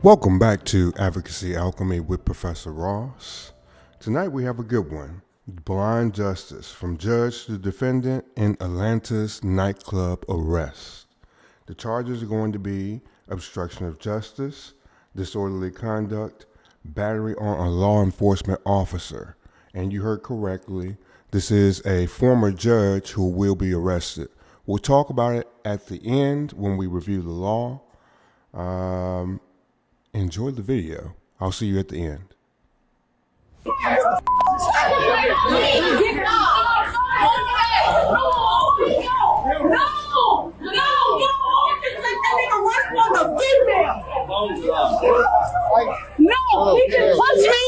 Welcome back to Advocacy, Alchemy with Professor Ross. Tonight we have a good one, blind justice from judge to defendant in Atlanta's nightclub arrest. The charges are going to be obstruction of justice, disorderly conduct, battery on a law enforcement officer. And you heard correctly, this is a former judge who will be arrested. We'll talk about it at the end when we review the law. Enjoy the video. I'll see you at the end. No, he can punch me.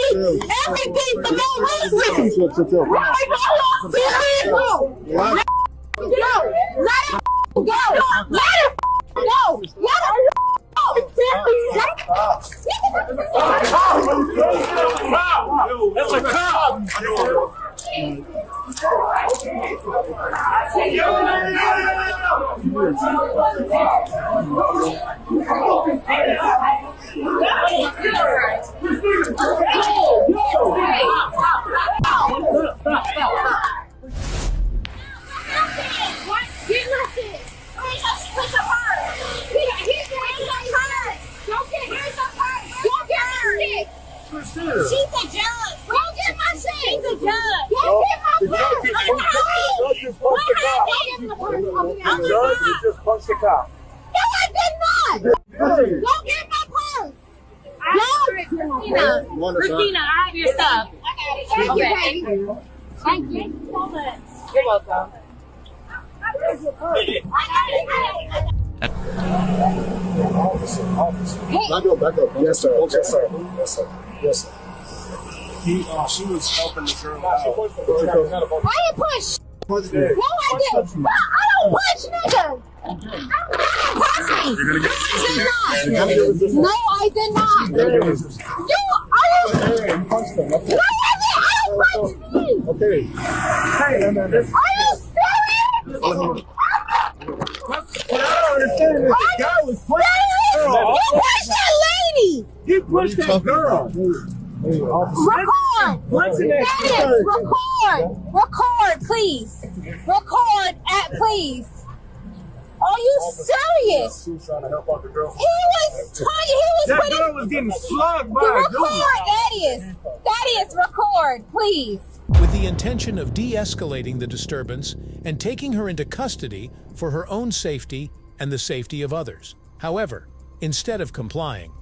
Everything for no reason. Right? No. Let it go. Let it go. Let it go. Let it go. That's a cop! She's a judge. Go get my shit. She's a judge. Go get my purse. The judge just punched the cop. No, I did not. Go get my purse. Christina, I have your stuff. Thank you. Thank you so much. You're welcome. Officer. Back up. Yes, sir. Yes, sir. She was helping the girl out. Why you push? No, I didn't. I don't punch niggas. No, I did not. You, are you? No, I don't punch me. Okay. Are you serious? I don't understand this. The guy was pushing the girl. You pushed that lady. He pushed that girl. Record. Dennis, record, please. Record please. Are you serious? She was trying to help out the girl. That girl was getting slugged by a dude. That is record, please. With the intention of de-escalating the disturbance and taking her into custody for her own safety and the safety of others. However, instead of complying,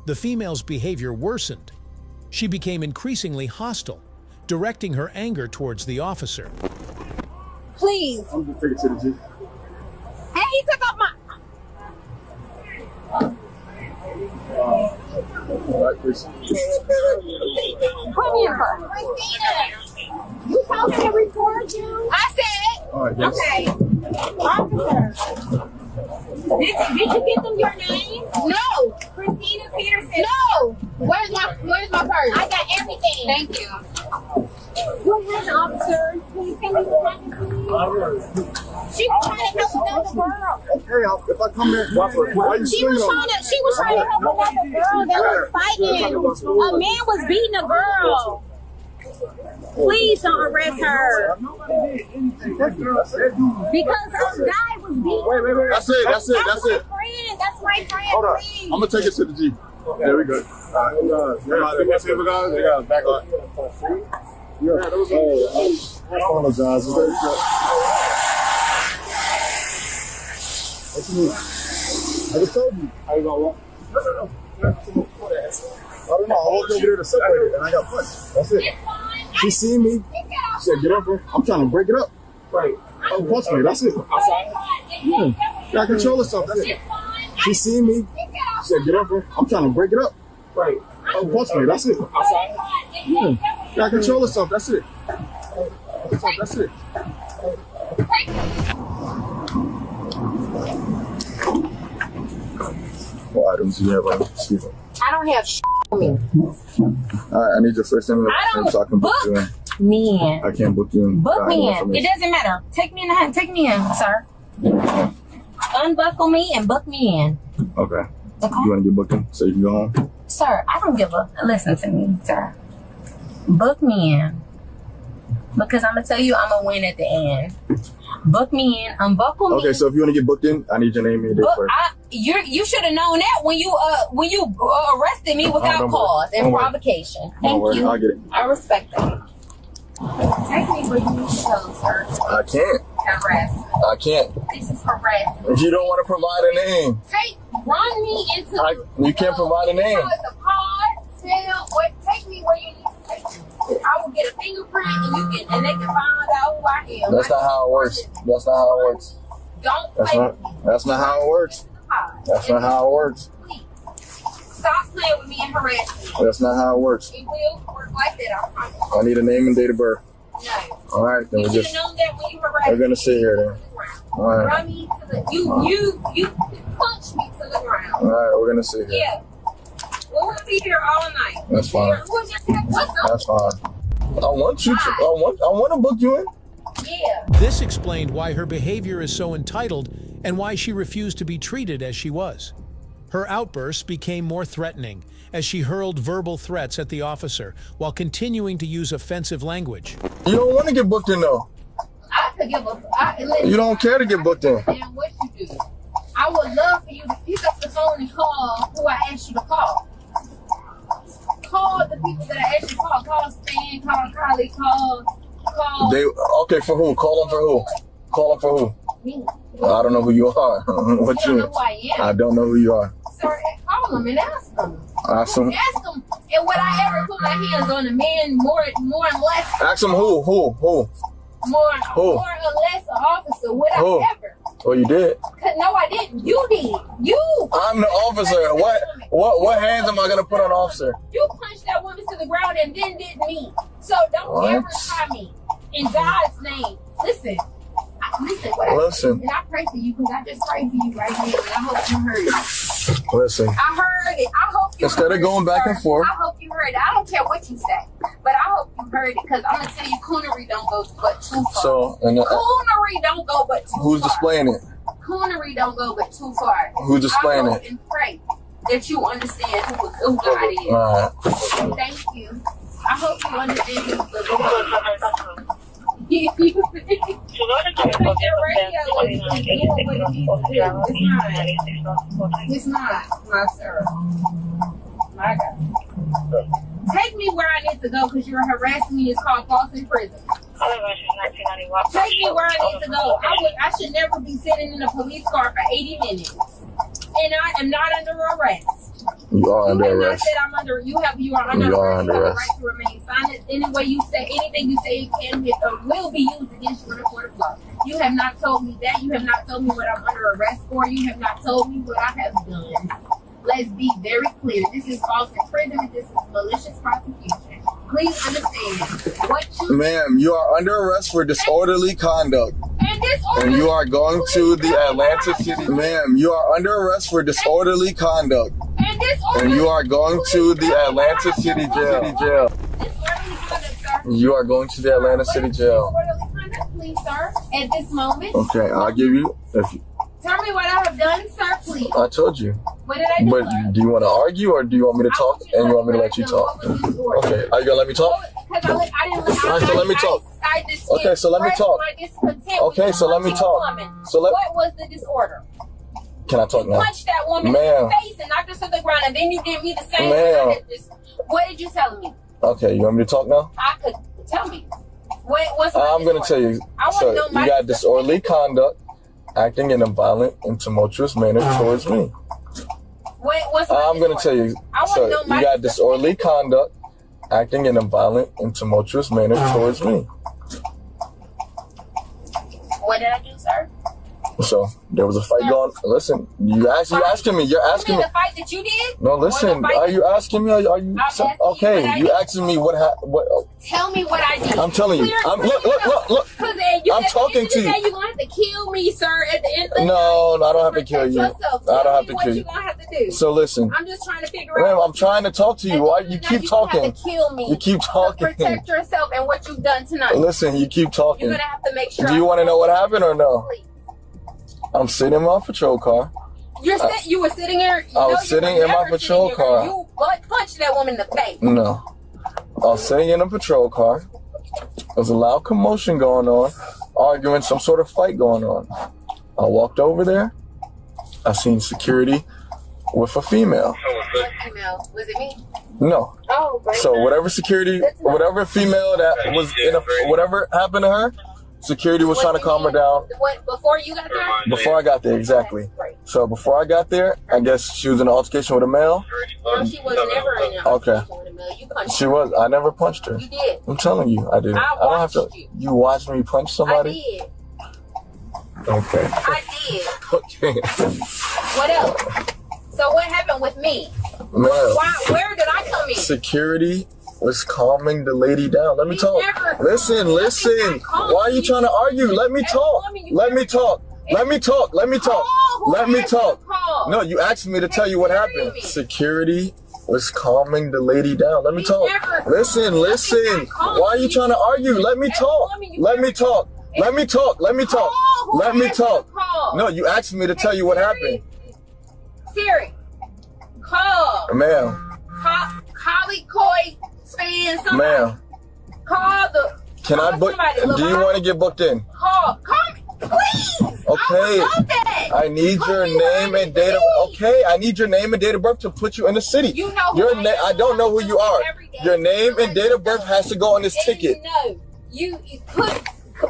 the female's behavior worsened. She became increasingly hostile, directing her anger towards the officer. Please. I'm going to take it to the G. And he took off my... Right, please. Put me in her. You told me to record you? I said. All right, yes. Okay. Officer. Did you get them your name? No. Christina Peterson. No. Where's my purse? I got everything. Thank you. Who is the officer? Please tell me what happened to me. She was trying to help another girl. Okay, if I come here, why you She was trying to help another girl that was fighting. A man was beating a girl. Please don't arrest her. Because a guy was beating her. Wait. That's it. That's my friend. Hold on. Please. I'm going to take it to the G. There we go. All right. They got back on. Yeah, that was I apologize. What you mean? I just told you. How you gonna walk? No. I don't know. I walked over there to separate it and I got punched. That's it. She seen me. She said, get up here. I'm trying to break it up. Right. Oh, punch me. That's it. Yeah. You gotta control yourself. That's it. She seen me. She said, get up here. I'm trying to break it up. Right. Oh, punch me. That's it. Yeah. You gotta control yourself. That's it. That's it. What items do you have on? Excuse me. I don't have on me. All right, I need your first name so I can book you in. Me in. I can't book you in. Book me in. It doesn't matter. Take me in, sir. Unbuckle me and book me in. Okay. Okay. You want to get booked in so you can go home? Sir, I don't give a... Listen to me, sir. Book me in. Because I'm going to tell you I'm going to win at the end. Book me in. Unbuckle me. Okay, so if you want to get booked in, I need your name and your date first. You should have known that when you arrested me without cause and provocation. Thank you. I'll get it. I respect that. Take me where you need to go, sir. I can't. Harassment. I can't. This is harassment. If you don't want to provide a name. Run me into... You can't provide a name. It's a pod, cell, take me where you need to take me. I will get a fingerprint and they can find out who I am. That's not how it works. That's not how it works. Don't play with me. That's not how it works. That's not how it works. Please. Stop playing with me and harassing me. That's not how it works. It will work like that, I promise. I need a name and date of birth. No. All right, then You should have known that when you harassed me. we're gonna sit here then. All right. Run me to the... You punch me to the ground. All right, we're gonna sit here. Yeah. We'll be here all night. That's fine. What's up? That's fine. I want you to. I want to book you in. Yeah. This explained why her behavior is so entitled and why she refused to be treated as she was. Her outbursts became more threatening as she hurled verbal threats at the officer while continuing to use offensive language. You don't want to get booked in though. I could give a... You don't care to get booked in. And what you do. I would love for you to pick up the phone and call who I asked you to call. Call the people that I asked you to call. Call Stan, call Kylie, call... Okay, for who? Call them for who? Call them for who? Me. I don't know who you are. What I don't you? know who I am. I don't know who you are. Sir, call them and ask them. Ask them. Ask them. And would I ever put my hands on a man more and less? Ask them who? More or less an officer. Would Who? I ever? Oh, you did. No, I didn't. You did. You. I'm the officer. What hands am I gonna put on the officer? You punched that woman to the ground and then did me. So don't What? ever try me. In God's name. Listen. Listen. And I pray for you because I just prayed for you right now. And I hope you heard it. Listen. I heard it. I hope you Instead heard of going it, back sir. and forth. I hope you heard it. I don't care what you say. But I hope you heard it because I'm going to tell you coonery don't go but too far. So, Coonery don't go but too far. who's displaying it? Coonery don't go but too far. Who's displaying I hope it? and pray that you understand who God is. All right. Thank you. I hope you understand who the Lord. Your radio is doing what it needs to do. It's not, my sir. My God. Take me where I need to go because you're harassing me. It's called false imprisonment. Take me where I need to go. I should never be sitting in a police car for 80 minutes. And I am not under arrest. You are under arrest. You are under arrest. You have the right to remain silent. Anything you say can or will be used against you in a court of law. You have not told me that. You have not told me what I'm under arrest for. You have not told me what I have done. Let's be very clear. This is false imprisonment. This is malicious prosecution. Please understand what you... Ma'am, you are under arrest for disorderly conduct. And you are going to the Atlanta City. Ma'am, you are under arrest for disorderly conduct. And you are going to the Atlanta City jail. You are going to the Atlanta City jail. Please, sir, at this moment. Okay, I'll give you... Tell me what I have done, sir, please. I told you. What did I do? But do you want to argue or do you want me to talk and you want me to let you talk? Okay, are you going to let me talk? Alright, so let me talk. Okay, so let me talk. Okay, so let me talk. What was the disorder? Can I talk You now? punched that woman in the face and knocked her to the ground, and then you did me the same. Ma'am. What did you tell me? Okay, you want me to talk now? I could tell me. What's I'm going to tell you. So you got disorderly conduct, acting in a violent and tumultuous manner towards me. I'm going to tell you. So you got disorderly conduct, acting in a violent and tumultuous manner towards me. What did I do, sir? So there was a fight going. Listen, you're asking me. You're asking me. The fight that you did? No, listen. Are you asking me? Are you? Okay, you asking me what? Tell me what I did. I'm telling you. Look. I'm talking to you. You're gonna have to kill me, sir. At the end of the No, I don't have to kill you. I don't have to kill you. What you gonna have to do? So listen. I'm just trying to figure out. Ma'am, I'm trying to talk to you. Why you keep talking? Have to kill me. You keep talking. To protect yourself and what you've done tonight. Listen, you keep talking. You're gonna have to make sure. Do you want to know what happened or no? Please. I'm sitting in my patrol car. You were sitting here. I was sitting in my patrol car. You punched that woman in the face. No. I was sitting in a patrol car. There was a loud commotion going on, arguing, some sort of fight going on. I walked over there. I seen security with a female. What female? Was it me? No. Oh, right. So whatever whatever female that was whatever happened to her, security was trying to calm her down. What, before you got there? Before I got there, exactly. Right. So before I got there, I guess she was in an altercation with a male. No, she was never in an altercation with a male. You punched She was. I never punched her. You did. I'm telling you, I didn't. I don't have to. watched you. You watched me punch somebody? I did. Okay. I did. Okay. What else? So what happened with me? Man. Where did I come in? Security was calming the lady down. Let me talk. Listen. Why are you trying to argue? Let me talk. Let me talk. No, you asked me to tell you what happened. Security was calming the lady down. Let me talk. Listen. Why are you trying to argue? Let me talk. No, you asked me to tell you what happened. Siri, call. Ma'am. Holly Coy fan somebody. Ma'am. Call the. Can I book? Do you want to get booked in? Call me, please. Okay. I would love that. I need your name and date of. Okay, I need your name and date of birth to put you in the city. You know who I am. I don't know who you are. Every day. Your name and date of birth has to go on this ticket. You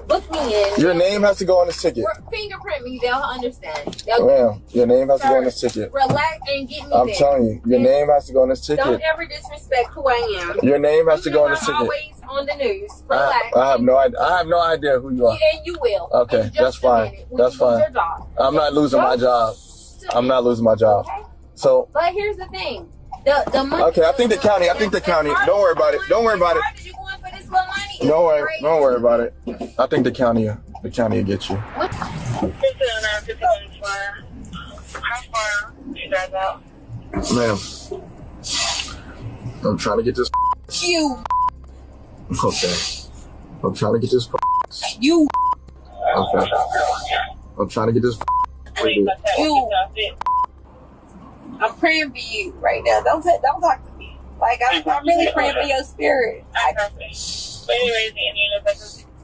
book me in. Your name has to go on this ticket. Fingerprint me. They'll understand. Ma'am, your name has to go on this ticket. Relax and get me I'm there. telling you, your name has to go on this ticket. Don't ever disrespect who I am. Your name has to go on this I'm ticket. always on the news. Relax. I have no idea who you are. And you will. Okay, that's fine. That's fine. I'm not losing my job. I'm not losing my job. Okay. So. But here's the thing. The money. Okay, I think the county. Don't worry about it. Don't worry about it. Don't worry about it. I think the county will get you. How far do you guys out? Ma'am, I'm trying to get this. You. Okay. I'm trying to get this. You. Okay. I'm trying to get this. You. I'm praying for you right now. Don't talk to me. Like I'm really praying for your spirit.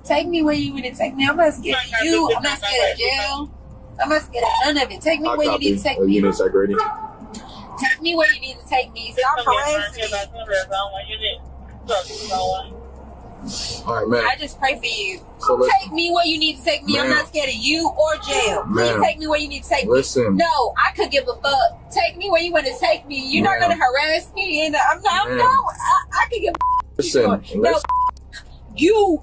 Take me where you want to take me. I'm not scared of you. I'm not scared of jail. I'm not scared of none of it. Take me where you need to take me. You need to take Grady? Take me where you need to take me. Stop harassing me. All right, man. I just pray for you. So take me where you need to take me. I'm not scared of you or jail. Please take me where you need to take me. Listen. No, I could give a fuck. Take me where you want to take me. You're not gonna harass me, and I could give a listen. No, you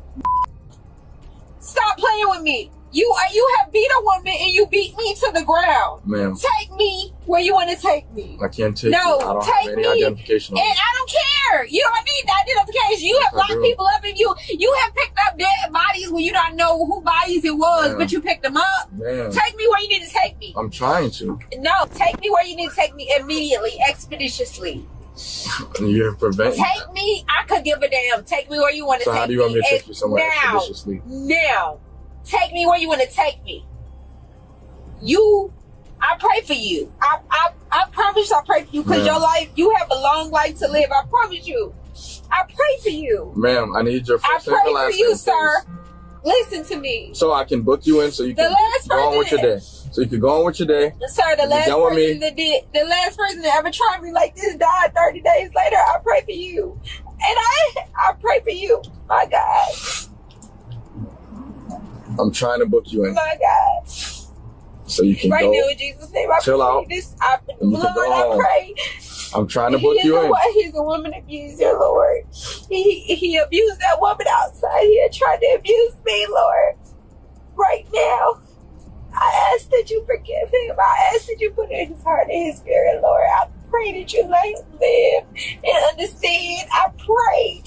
stop playing with me. You have beat a woman and you beat me to the ground. Ma'am. Take me where you want to take me. I can't take you. No, I don't take have any me. identification on And I don't care. You don't need identification. You have locked people up and you have picked up dead bodies when you don't know who bodies it was, but you picked them up. Ma'am. Take me where you need to take me. I'm trying to. No, take me where you need to take me immediately, expeditiously. You're preventing. Take me. I could give a damn. Take me where you want to take me. So how do you want me to take you somewhere expeditiously? Now. Take me where you want to take me. I pray for you. I promise I pray for you because your life, you have a long life to live. I promise you. I pray for you. Ma'am, I need your first and last name. I pray for you, sir. Listen to me. So I can book you in so you can go on with your day. So you can go on with your day. Sir, the last person that ever tried me like this died 30 days later. I pray for you. And I pray for you. My God. I'm trying to book you in. My God. So you can right go. Right now in Jesus' name, I chill out. Lord, I pray. I'm trying to book you in. He's a woman abuser, Lord. He abused that woman outside here, tried to abuse me, Lord. Right now, I ask that you forgive him. I ask that you put in his heart and his spirit, Lord. I pray that you let him live and understand. I pray.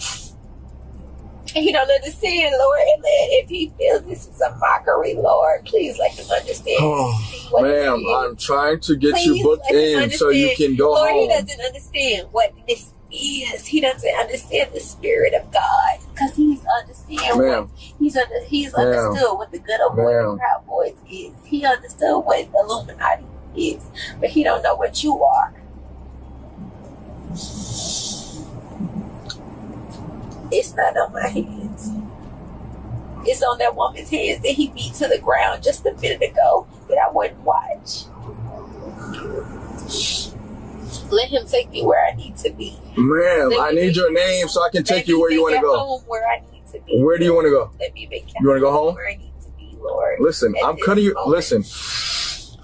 And he don't understand, Lord. And if he feels this is a mockery, Lord, please let him understand. Oh, ma'am, I'm trying to get you booked in so you can go Lord, home. He doesn't understand what this is. He doesn't understand the spirit of God because he's understood what the good old boy and proud boys is. He understood what Illuminati is, but he don't know what you are. It's not on my hands. It's on that woman's hands that he beat to the ground just a minute ago that I wouldn't watch. Let him take me where I need to be. Ma'am, I need your name so I can take you where you want to go. Home where I need to be. Where do you want to go? Let me make it. You want to go home? Where I need to be, Lord. Listen, I'm cutting you. moment. Listen,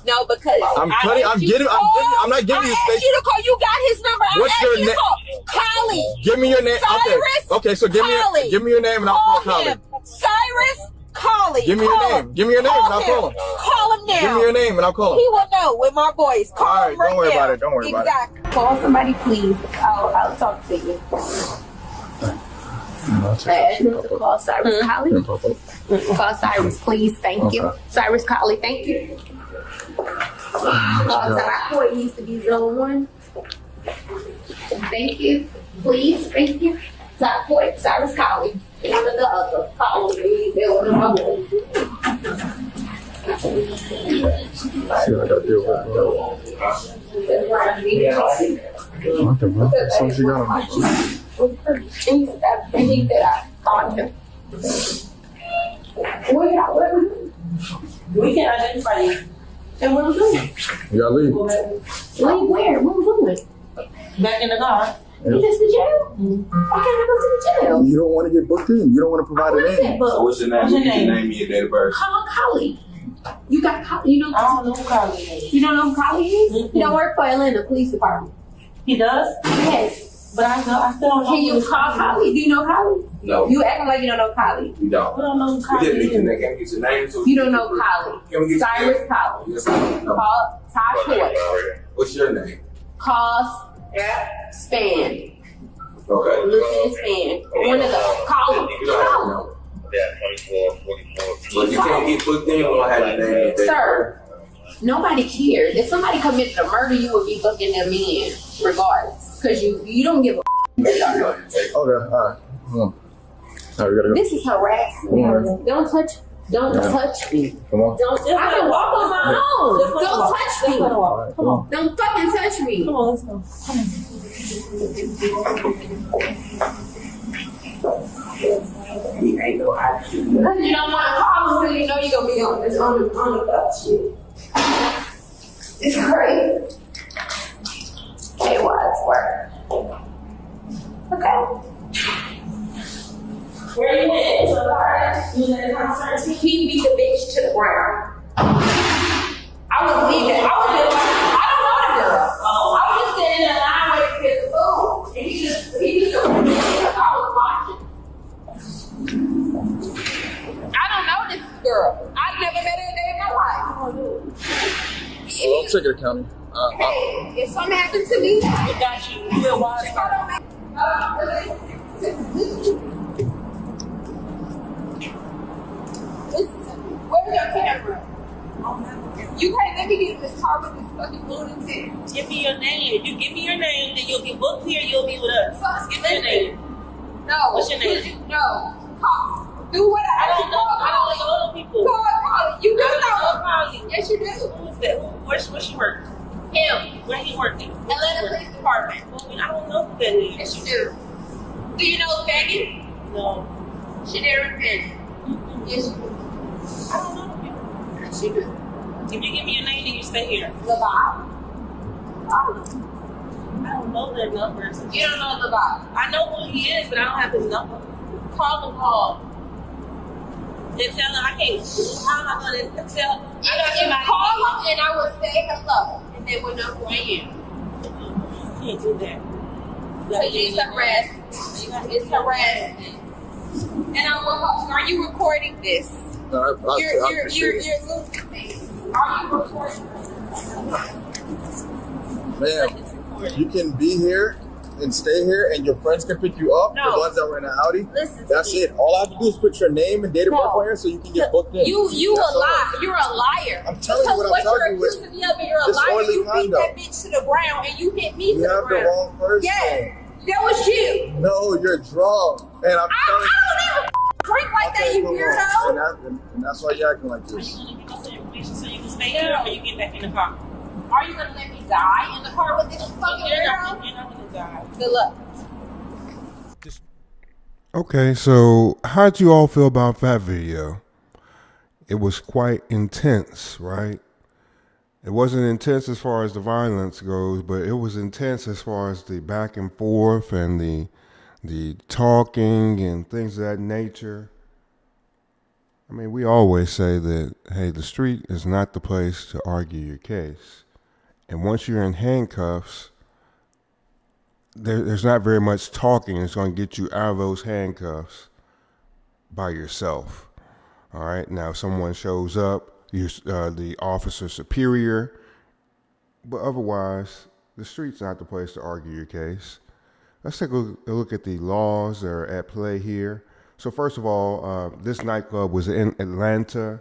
No, because I'm not giving you I space. asked you to call. You got his number. What's your name? Collie. Give me your name. Cyrus Okay, so give me your name and I'll call Collie. him. Cyrus Collie. Give me your name. Give me your name and I'll call him. Call him now. Give me your name and I'll call He him. will know with my voice. Call All right, him right don't worry now. about it. Don't worry about it. Exactly. Call somebody, please. I'll talk to you. I asked him to call Cyrus Collie. Call Cyrus, please. Thank you. Cyrus Collie, thank you. Call Top Court needs to be zone 1. Thank you. Please, thank you. Top Court, Cyrus Collie. One of the other. Call me. They're one of my boys. See what I gotta deal with. Okay, bro. So she got him. And he said I called him. We can identify you. And what was doing? You gotta leave. Leave where? What was doing? Back in the car. You just the jail? Why can't I go to the jail? You don't want to get booked in. You don't want to provide a name. So what's your name? What's your name and your date of birth? Call Collie. You got Collie. You know, I don't know who Collie is. You don't know who Collie is? He don't work for Atlanta Police Department. He does? Yes. But I still don't know. Can you call Collie? Do you know Collie? No. You acting like you don't know Collie. You don't. I don't know who We Collie just need is. your name. Can we get your name? So You don't know Collie. Can we get Cyrus your Collie. Yes, no. Call Todd Court. What's your name? Call Span. Okay. Listen, Span. One of those. Call him. Call him. But you can't get booked in. We don't have your name and date of Sir, birth. nobody cares. If somebody committed a murder, you would be booking them in regardless. Because you don't give a Okay, all right. Hold on. All right, we gotta go. This is harassment. Come on. Don't touch me. Come on. Don't. I can walk on my own. Don't touch me. All right, come on. Don't fucking touch me. Come on, let's go. Because you don't want to call him because you know you're going to be on the shit. It's crazy. Okay, Wadsworth. Okay. Where you went to the party? You was at the concert? He beat the bitch to the ground. I was leaving. I don't know the girl. I was just sitting in the line waiting to get the food. And he just I was watching. I don't know this girl. I've never met her a day in my life. Well, I'll take it to county. Hey, if something happened to me, I got you. You're wise. Where's your camera? You can't let me get in this car with this fucking lunatic. Give me your name. If you give me your name, then you'll get booked here. You'll be with us. Just give me your name. No. What's your name? No. Call. Do what I don't know. I don't know people. Call. You do know. Call you. Yes, you do. Who's that? Where she work? Him. Where he working? Atlanta Police Department. Well, I don't know who that is. Yes, you do. Do you know Fanny? No. Shadera Fanny. Yes, you do. I don't know him. Yes, you do. If you give me your name, then you stay here. Levi. I don't know their numbers. You don't know Levi. I know who he is, but I don't have his number. Call him. And tell him I can't. How am I going to tell? I got somebody. Call him and I will say hello. And they will know who I am. You can't do that. It's harassment. It's harassment. And are you recording this? No, I You're appreciate it. losing me. Are you recording? Ma'am, you can be here and stay here, and your friends can pick you up. No. The ones that were in the Audi. Listen to That's me. it. All I have to do is put your name and date of birth on here, so you can get booked in. You That's a all. lie. You're a liar. I'm telling you what I'm telling you. You're accusing me of, and you're a liar. Disorderly You beat conduct. that bitch to the ground, and you hit me You to the have the ground. wrong person. Yes, that was you. No, you're drunk, and I'm I telling don't even drink like that, you come weirdo. on. And that's why you're acting like Are you this. going to give us some information so you can stay here or you get back in the car? Are you gonna let me die in the car with this fucking You're girl? not gonna die. Good luck. Okay, so how'd you all feel about that video? It was quite intense, right? It wasn't intense as far as the violence goes, but it was intense as far as the back and forth and the talking and things of that nature. I mean, we always say that, hey, the street is not the place to argue your case. And once you're in handcuffs, there's not very much talking that's going to get you out of those handcuffs by yourself. All right, now if someone shows up, the officer superior, but otherwise, the street's not the place to argue your case. Let's take a look at the laws that are at play here. So first of all, this nightclub was in Atlanta,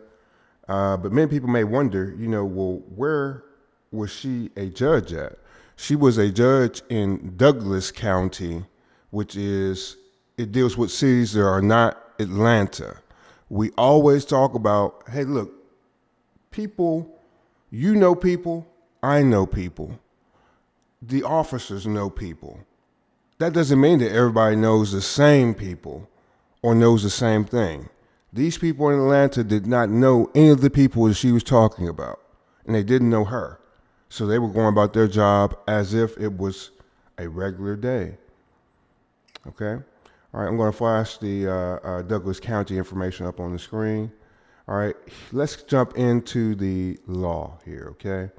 but many people may wonder, well, where was she a judge at? She was a judge in Douglas County, which it deals with cities that are not Atlanta. We always talk about, hey, look, people, people, I know people. The officers know people. That doesn't mean that everybody knows the same people or knows the same thing. These people in Atlanta did not know any of the people that she was talking about, and they didn't know her. So they were going about their job as if it was a regular day. Okay? All right, I'm going to flash the Douglas County information up on the screen. All right, let's jump into the law here, okay?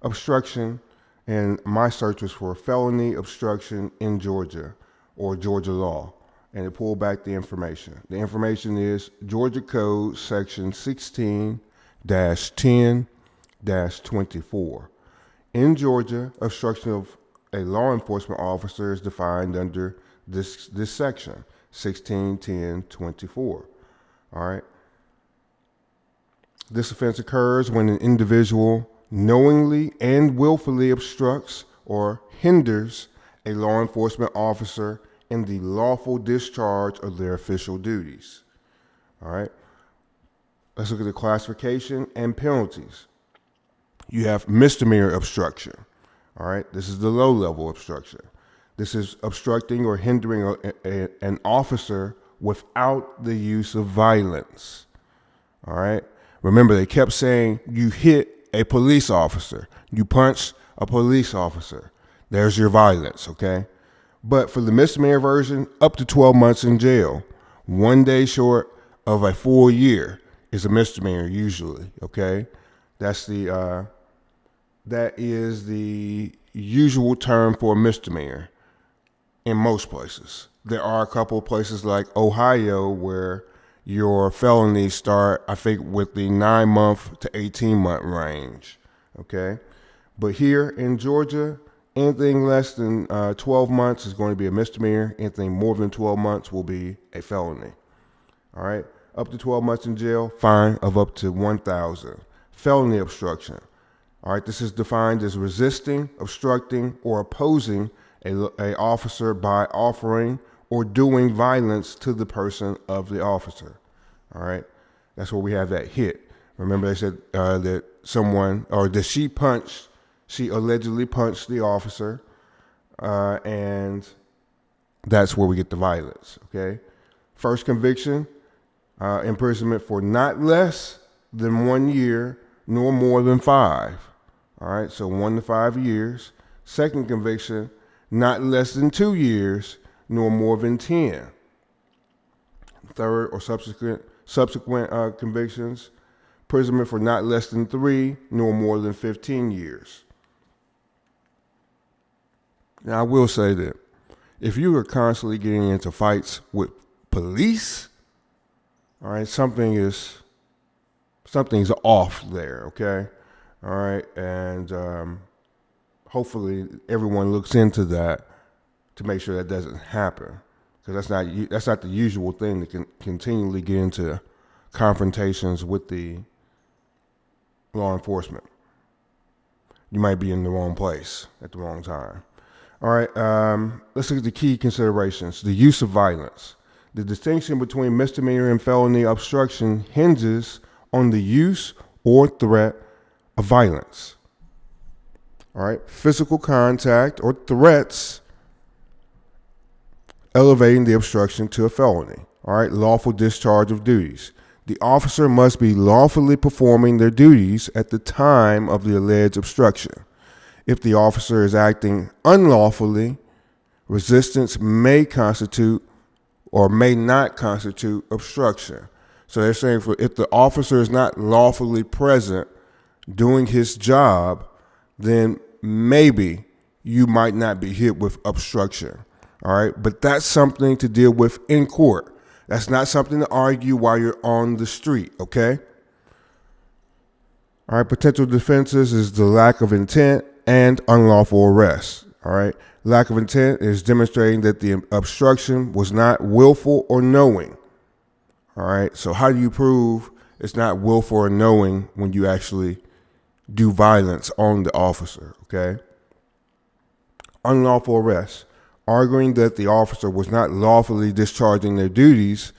Obstruction, and my search was for felony obstruction in Georgia, or Georgia law, and it pulled back the information. The information is Georgia Code Section 16-10-24. In Georgia, obstruction of a law enforcement officer is defined under this section, 16-10-24. All right. This offense occurs when an individual knowingly and willfully obstructs or hinders a law enforcement officer in the lawful discharge of their official duties. All right. Let's look at the classification and penalties. You have misdemeanor obstruction. All right. This is the low level obstruction. This is obstructing or hindering an officer without the use of violence. All right. Remember, they kept saying you hit a police officer, you punch a police officer. There's your violence, okay? But for the misdemeanor version, up to 12 months in jail. 1 day short of a full year is a misdemeanor usually, okay? That is the usual term for a misdemeanor in most places. There are a couple of places like Ohio where your felonies start, I think, with the 9-month to 18-month range, okay? But here in Georgia, anything less than 12 months is going to be a misdemeanor. Anything more than 12 months will be a felony, all right? Up to 12 months in jail, fine of up to $1,000. Felony obstruction, all right? This is defined as resisting, obstructing, or opposing a officer by offering or doing violence to the person of the officer. All right, that's where we have that hit. Remember, they said that she allegedly punched the officer, and that's where we get the violence. Okay, first conviction, imprisonment for not less than 1 year nor more than 5. All right, so 1 to 5 years. Second conviction, not less than 2 years nor more than 10. Third or subsequent convictions, imprisonment for not less than 3 nor more than 15 years. Now, I will say that if you are constantly getting into fights with police, all right, something's off there, okay? All right, and hopefully everyone looks into that to make sure that doesn't happen, because that's not the usual thing to continually get into confrontations with the law enforcement. You might be in the wrong place at the wrong time. All right, let's look at the key considerations. The use of violence. The distinction between misdemeanor and felony obstruction hinges on the use or threat of violence. All right. Physical contact or threats elevating the obstruction to a felony. All right. Lawful discharge of duties. The officer must be lawfully performing their duties at the time of the alleged obstruction. If the officer is acting unlawfully, resistance may constitute or may not constitute obstruction. So they're saying if the officer is not lawfully present doing his job, then maybe you might not be hit with obstruction. All right. But that's something to deal with in court. That's not something to argue while you're on the street. Okay. All right. Potential defenses is the lack of intent and unlawful arrest. All right. Lack of intent is demonstrating that the obstruction was not willful or knowing. All right. So how do you prove it's not willful or knowing when you actually do violence on the officer? Okay. Unlawful arrest, arguing that the officer was not lawfully discharging their duties,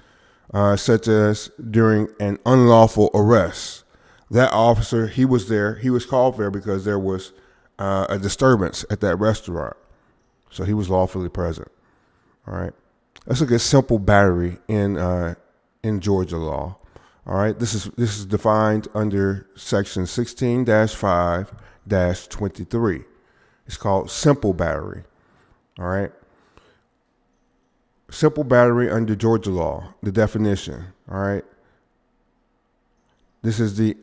such as during an unlawful arrest. That officer, he was there. He was called there because there was a disturbance at that restaurant. So he was lawfully present. All right. Let's look at simple battery in Georgia law. All right. This is defined under section 16-5-23. It's called simple battery. All right. Simple battery under Georgia law, the definition. All right. This is this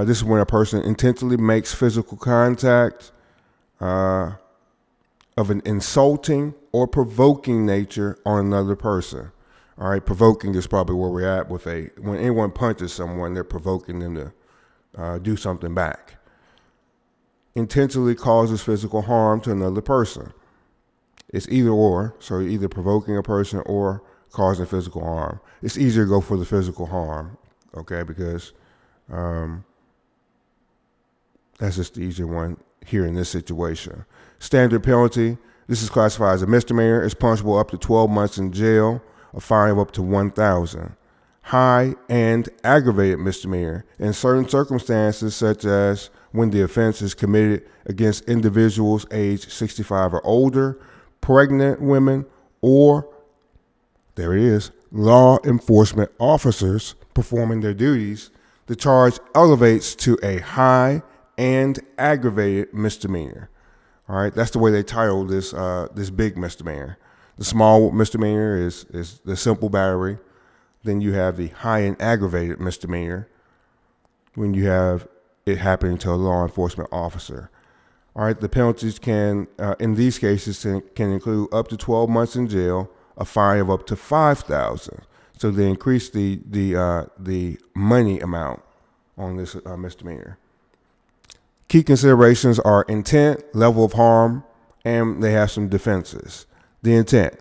is when a person intentionally makes physical contact of an insulting or provoking nature on another person. All right. Provoking is probably where we're at when anyone punches someone, they're provoking them to do something back. Intentionally causes physical harm to another person. It's either or, so you're either provoking a person or causing physical harm. It's easier to go for the physical harm, okay, because that's just the easier one here in this situation. Standard penalty, this is classified as a misdemeanor. It's punishable up to 12 months in jail, a fine of up to $1,000. High and aggravated misdemeanor in certain circumstances, such as when the offense is committed against individuals aged 65 or older, pregnant women, or, there it is, law enforcement officers performing their duties, the charge elevates to a high and aggravated misdemeanor. All right, that's the way they titled this big misdemeanor. The small misdemeanor is the simple battery. Then you have the high and aggravated misdemeanor when you have it happening to a law enforcement officer. All right, the penalties can, in these cases, can include up to 12 months in jail, a fine of up to $5,000. So they increase the money amount on this misdemeanor. Key considerations are intent, level of harm, and they have some defenses. The intent.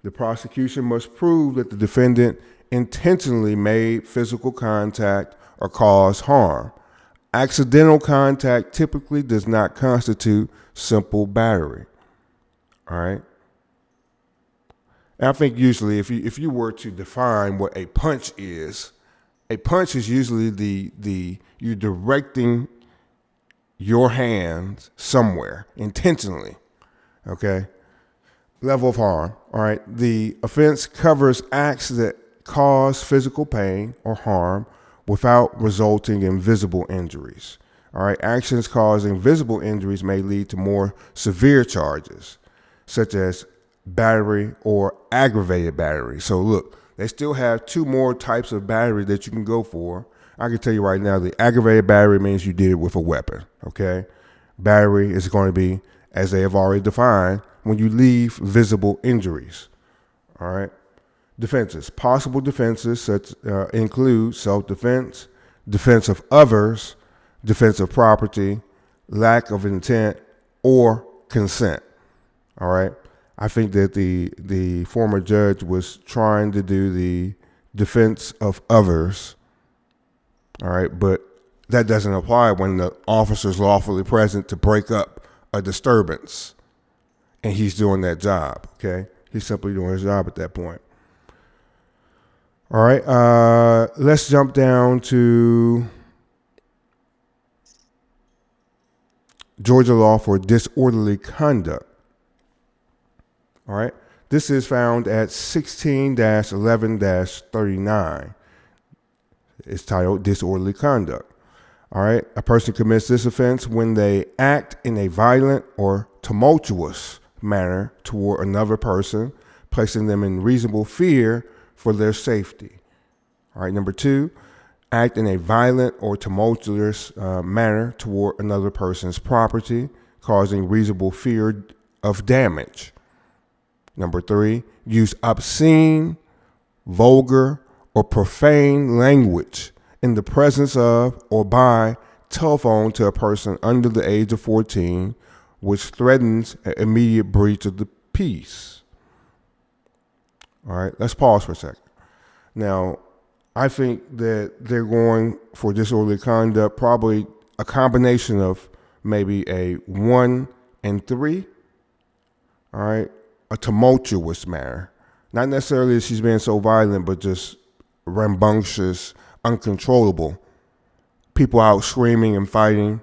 The prosecution must prove that the defendant intentionally made physical contact or caused harm. Accidental contact typically does not constitute simple battery. All right. And I think usually if you were to define what a punch is usually you're directing your hand somewhere intentionally. Okay. Level of harm. All right. The offense covers acts that cause physical pain or harm without resulting in visible injuries. All right. Actions causing visible injuries may lead to more severe charges, such as battery or aggravated battery. So look, they still have two more types of battery that you can go for. I can tell you right now, the aggravated battery means you did it with a weapon. Okay. Battery is going to be, as they have already defined, when you leave visible injuries. All right. Defenses. Possible defenses such include self-defense, defense of others, defense of property, lack of intent, or consent. All right. I think that the former judge was trying to do the defense of others. All right. But that doesn't apply when the officer is lawfully present to break up a disturbance and he's doing that job. Okay. He's simply doing his job at that point. All right, let's jump down to Georgia law for disorderly conduct. All right. This is found at 16-11-39. It's titled disorderly conduct. All right. A person commits this offense when they act in a violent or tumultuous manner toward another person, placing them in reasonable fear for their safety. All right. Number 2, act in a violent or tumultuous manner toward another person's property, causing reasonable fear of damage. Number 3, use obscene, vulgar, or profane language in the presence of or by telephone to a person under the age of 14, which threatens an immediate breach of the peace. All right, let's pause for a second. Now, I think that they're going for disorderly conduct, probably a combination of maybe a 1 and 3. All right, a tumultuous manner. Not necessarily that she's being so violent, but just rambunctious, uncontrollable. People out screaming and fighting.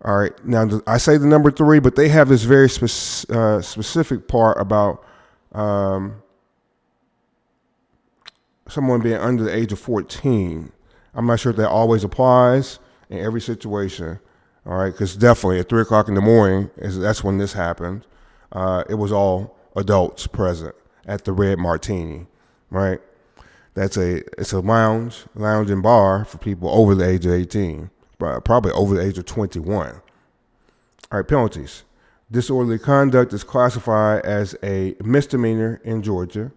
All right, now I say the number 3, but they have this very specific part about someone being under the age of 14. I'm not sure if that always applies in every situation. All right, because definitely at 3 o'clock in the morning, that's when this happened. It was all adults present at the Red Martini, right? It's a lounge and bar for people over the age of 18, probably over the age of 21. All right, penalties. Disorderly conduct is classified as a misdemeanor in Georgia.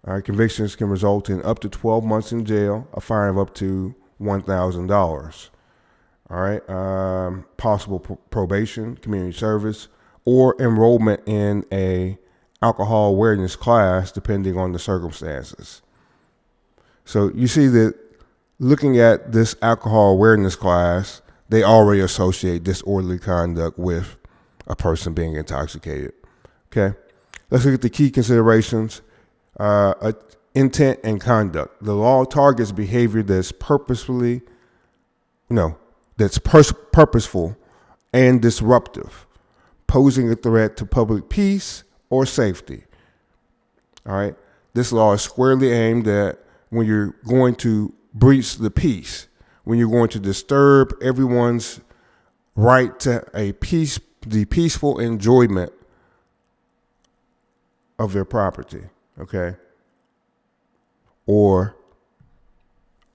All right, convictions can result in up to 12 months in jail, a fine of up to $1,000. All right, possible probation, community service, or enrollment in a alcohol awareness class, depending on the circumstances. So you see that looking at this alcohol awareness class, they already associate disorderly conduct with a person being intoxicated. Okay, let's look at the key considerations. Intent and conduct. The law targets behavior that's purposeful and disruptive, posing a threat to public peace or safety. All right. This law is squarely aimed at when you're going to breach the peace, when you're going to disturb everyone's right to the peaceful enjoyment of their property, okay? Or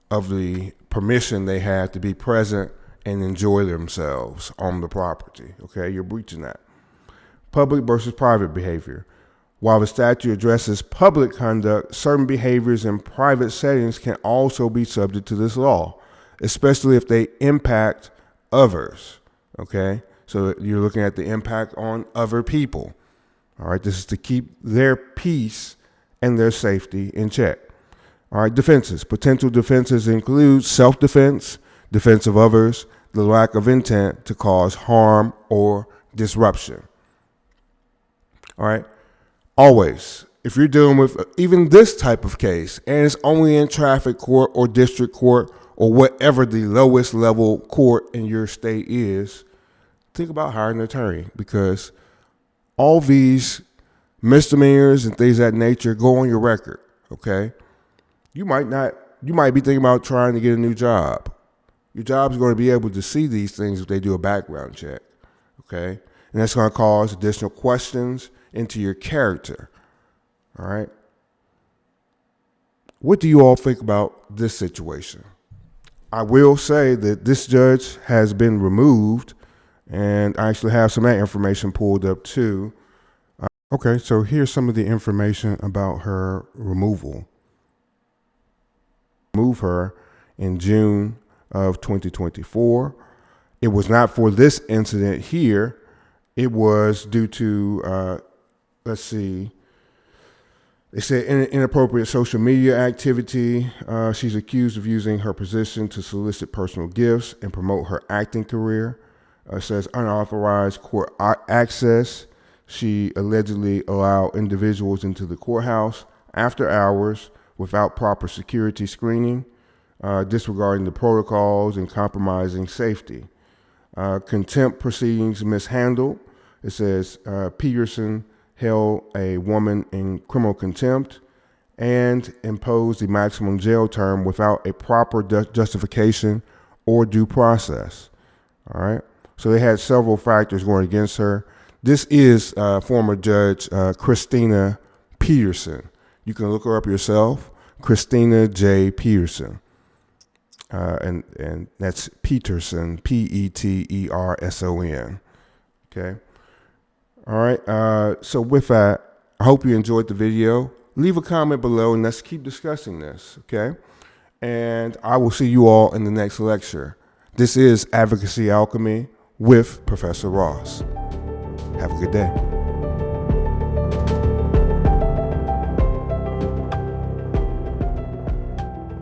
of the permission they have to be present and enjoy themselves on the property, okay? You're breaching that. Public versus private behavior. While the statute addresses public conduct, certain behaviors in private settings can also be subject to this law, especially if they impact others, okay? So you're looking at the impact on other people. All right, this is to keep their peace and their safety in check. All right, defenses. Potential defenses include self-defense, defense of others, the lack of intent to cause harm or disruption. All right. Always, if you're dealing with even this type of case, and it's only in traffic court or district court or whatever the lowest level court in your state is, think about hiring an attorney, because all these misdemeanors and things of that nature go on your record, okay? You might be thinking about trying to get a new job. Your job's going to be able to see these things if they do a background check, okay? And that's going to cause additional questions into your character, all right? What do you all think about this situation? I will say that this judge has been removed, and I actually have some of that information pulled up too. Okay, so here's some of the information about her removal. Remove her in June of 2024. It was not for this incident here. It was due to, let's see, they said inappropriate social media activity. She's accused of using her position to solicit personal gifts and promote her acting career. It says unauthorized court access. She allegedly allowed individuals into the courthouse after hours without proper security screening, disregarding the protocols and compromising safety. Contempt proceedings mishandled. It says Peterson held a woman in criminal contempt and imposed the maximum jail term without a proper justification or due process. All right. So they had several factors going against her. This is former Judge Christina Peterson. You can look her up yourself, Christina J. Peterson. And that's Peterson, Peterson. Okay. All right. So with that, I hope you enjoyed the video. Leave a comment below and let's keep discussing this. Okay. And I will see you all in the next lecture. This is Advocacy Alchemy with Professor Ross. Have a good day.